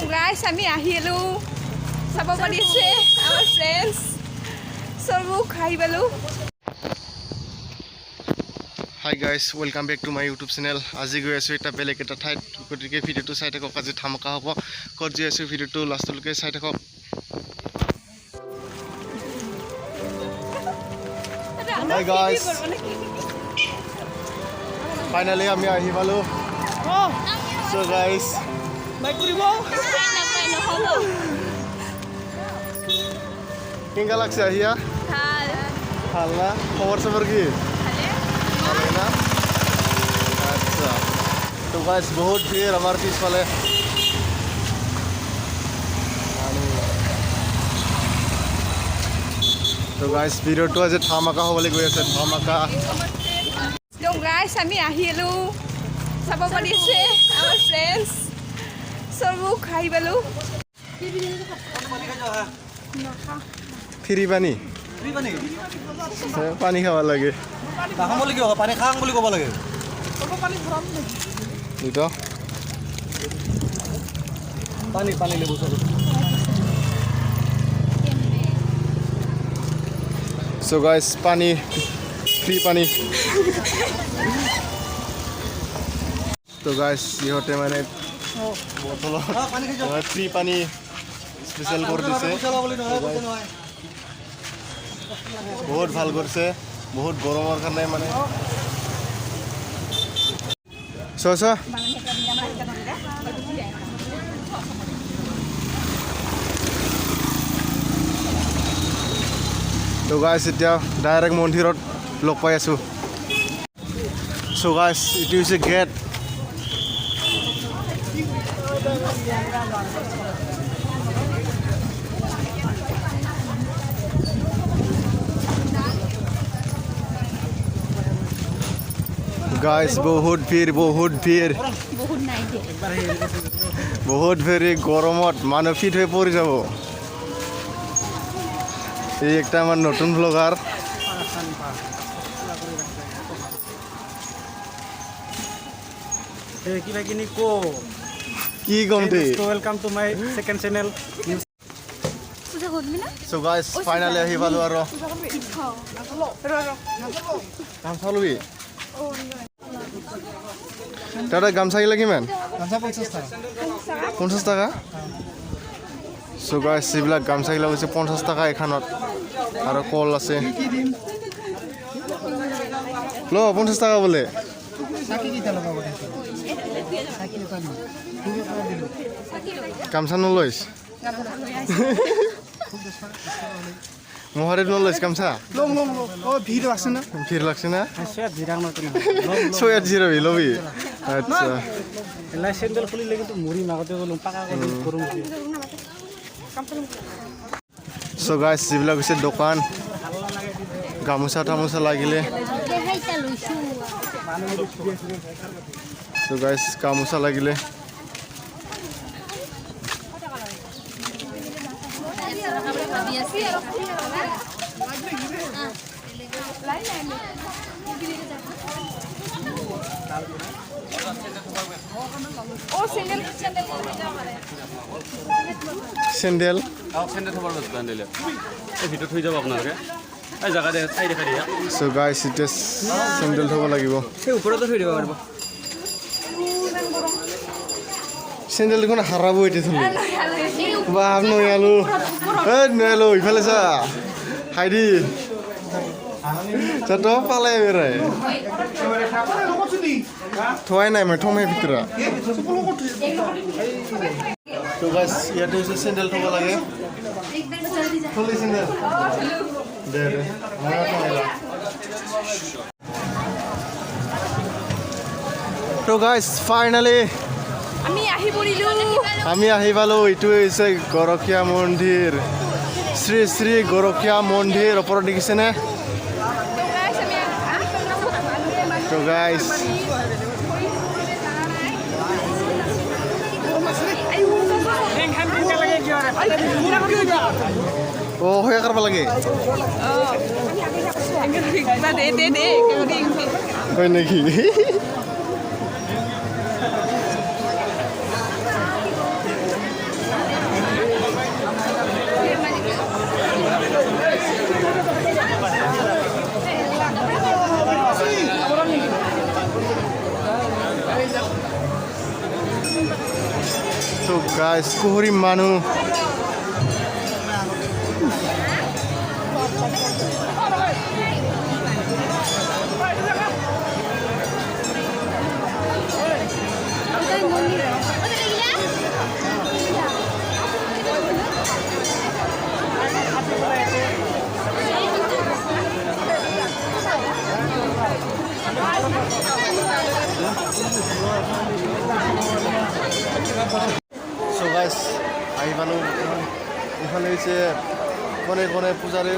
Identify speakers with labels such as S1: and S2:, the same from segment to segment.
S1: guys, আমি আহিলো চাব পাৰিছে আমাৰ ফ্ৰেন্ডছ সবু খাই পালো
S2: Hi guys, welcome back to my YouTube channel. আজি গৈ আছো এটা বেলেগ এটা ঠাইত গতিকে ভিডিওটো চাই থাকক আজি ধামাকা হ'ব ক'ত গৈ আছো ভিডিওটো লাষ্টলৈকে চাই থাকক Hi guys, finally আমি আহি পালো so guys
S1: বাই কৰিব
S2: কেনেকা লাগছে আহিয়া
S1: ভাল
S2: ভাল না খবৰ চবৰ কি ভালে না আচ্ছা তো গাইস বহুত ভিড় আমার পিছফালে তো গাইস ভিডিওটো আজি ধামাকা হ'বলৈ গৈ আছে ধামাকা
S1: তো গাইস আমি আহিলো চাব পাৰিছে আমাৰ ফ্ৰেন্ডছ সবু খাই পালো
S2: ফ্ৰী পানী পানী খাব লাগে
S3: পানী খাং বুলি ক'ব লাগে
S2: দুটো
S3: পানী লেবু চব
S2: সো গাইস পানী ফ্ৰী পানী তো গাইস ইহঁতে মানে বটলত ফ্ৰী পানী স্পেচিয়েল কৰি দিছে বহুত ভাল কৰিছে বহুত গৰমৰ কাৰণে মানে তো গাইস এতিয়া ডাইৰেক্ট মন্দিৰত লগ পাই আছো so guys it is a gate guys বহুত ভিৰ বহুত ভিৰ গৰমত মানুহ ফিট হৈ পৰি যাব এই একটা আমার নতুন ব্লগার
S3: কিবা কিনি কো
S2: কি কমতে
S3: welcome to my second channel
S2: so guys finally আহি পালো আৰু গামছা লবি দাদা গামছা গিলা কিমান 50 টাকা সো গাইস এইবিলাক গামছা গিলা হৈছে 50 টাকা এখানত আৰু কল আছে লো 50 টাকা বলে গামছা নলৈছ মোহরে নলৈছ গামছা
S3: ও ভিড় আছে না
S2: ভিড় লাগছে না
S3: সে ভিড়ার মত না
S2: সোয়ার জিরবি লবি আচ্ছা
S3: এলা স্যান্ডেল খুলি লাগি তো মুড়ি মাগতে গলম পাকা করুম
S2: সো গাইস যিবিলাক হৈছে দোকান গামোচা তামোচা লাগিলে সো গাইস গামোচা লাগিলে
S1: ও সিঙ্গেল
S2: স্যান্ডেল
S4: থবার দোকান দিলে এই ভিতৰত থৈ যাব আপোনালোকে এই জায়গা দে চাই দেখাই দিয়া
S2: so guys it is sandal থব লাগিব
S4: সেই ওপৰতে থৈ দিব পাৰিব
S2: স্যান্ডেল দেখোন হারাবো এটি থলি বাপ নয়ালো এই নয়ালো ইফালে যা হাইদি তো পালে মেরে থোয়াই নাই মই থমে ভিতরা তো গাইস ইয়াতে হচ্ছে স্যান্ডেল থব লাগে খুলি স্যান্ডেল দে মই থমাইলা তো গাইস ফাইনালি আমি আহি পালো এইটো হৈছে গৰখীয়া মন্দিৰ শ্ৰী শ্ৰী গৰখীয়া মন্দিৰ ওপৰত দেখিছেনে তো গাইস ও হয়ে কৰিব লাগে হয় নেকি Guys, kuhuri manu. So guys, ahi palu ekhane hoise kone kone pujare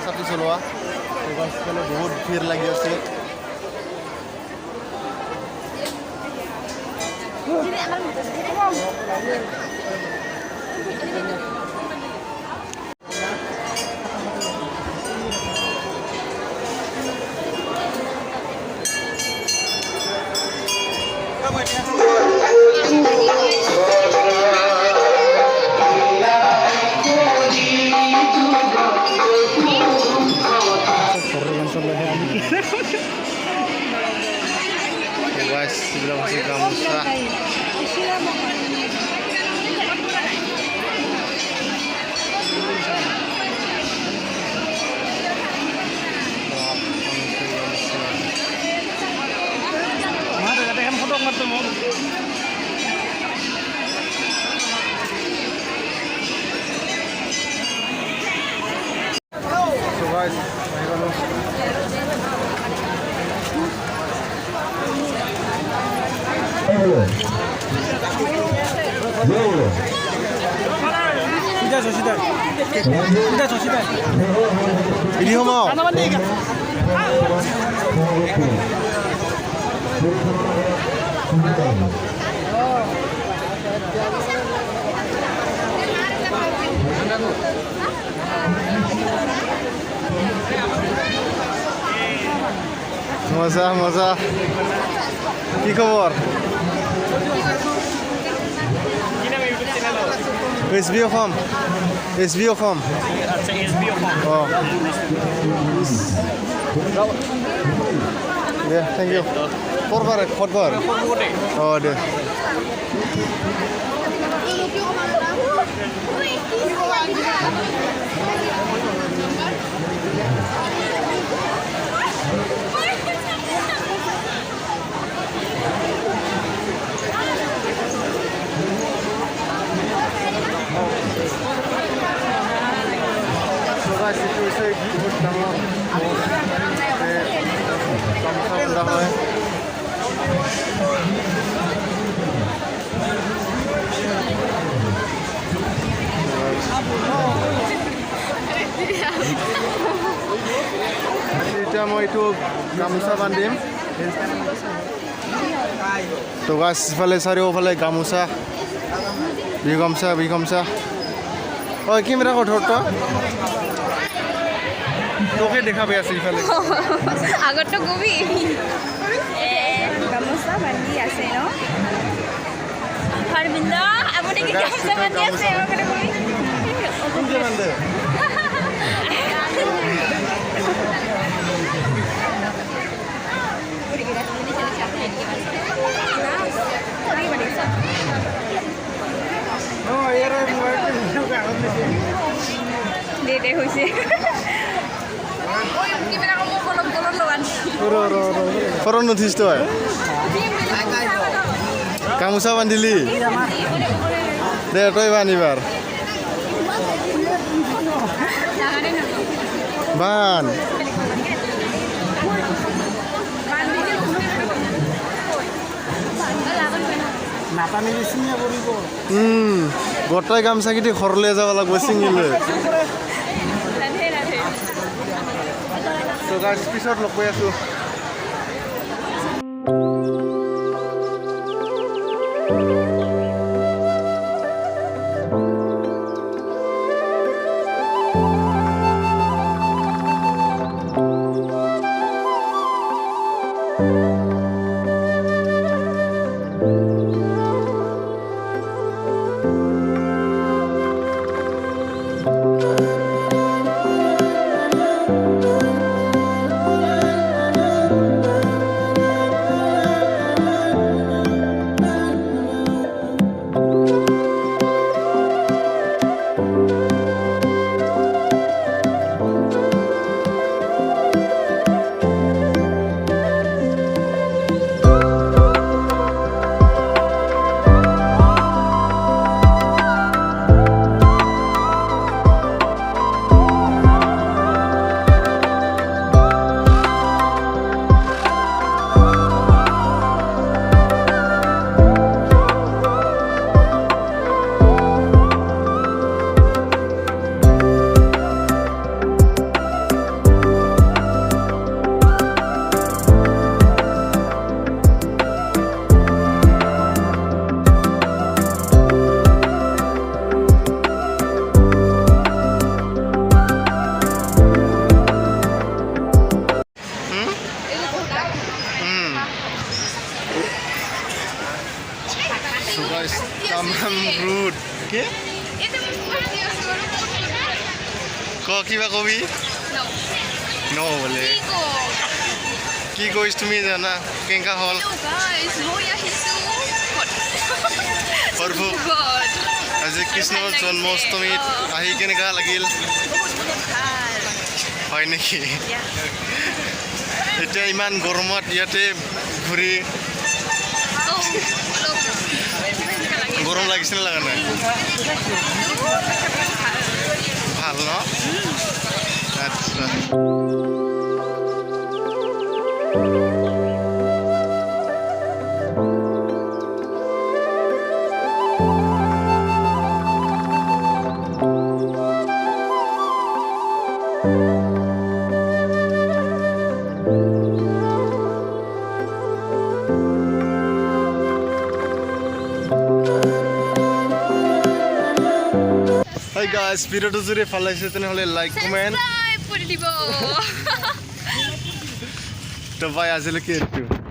S2: sati choloa. So guys, ekhane bahut bhir lagi ase. Guys, sebelah masih gamusa. So guys, ahi palu. Ini mau. Masa, masa. কি খবর? SB Assam SB Assam আচ্ছা SB Assam দে thank U পরবারে খবর দে itu saya ikut nama sama-sama এতিয়া মই এইটো গামোচা বান্ধিম তো গাছ ইফালে চাৰিওফালে গামোচা বিহু গামোচা ঐ কেমেৰা কঠোৰ তোকে দেখা পাই আছে ইফালে
S1: আগতটো কবি গামোচা বান্ধি আছে ন ফাৰবিন্দ আপুনি কি গামোচা বান্ধি আছে আগতে কবি
S2: কোনকে বান্ধে
S1: দে হৈছে
S2: ফৰন নথিছ তই গামোচা বান্ধিলি দে তই বান্ধিবাৰ বান গোটাই গামোচা কেইটি ঘৰলৈ যাব লাগিব ছিঙিলৈ তো গাইজ পিছত লগ পাই আছোঁ So guys, Tamam Road. Okay? কিবা কবি no বলে কি কইছ তুমি জানা কেঙ্কা হল প্ৰভু আজি কৃষ্ণৰ জন্মাষ্টমীত আহি কেনেকা লাগিল হয় নেকি এতিয়া ইমান গৰমত ইয়াতে ঘূৰি গৰম লাগিছে না লাগা নাই ভাল ন আচ্ছা Hi guys, ভিডিওটো যদি ভাল লাগিছে তেনেহলে লাইক কমেন্ট
S1: সাবস্ক্রাইব করে দিব
S2: তো ভাই আজিলৈকে এইটো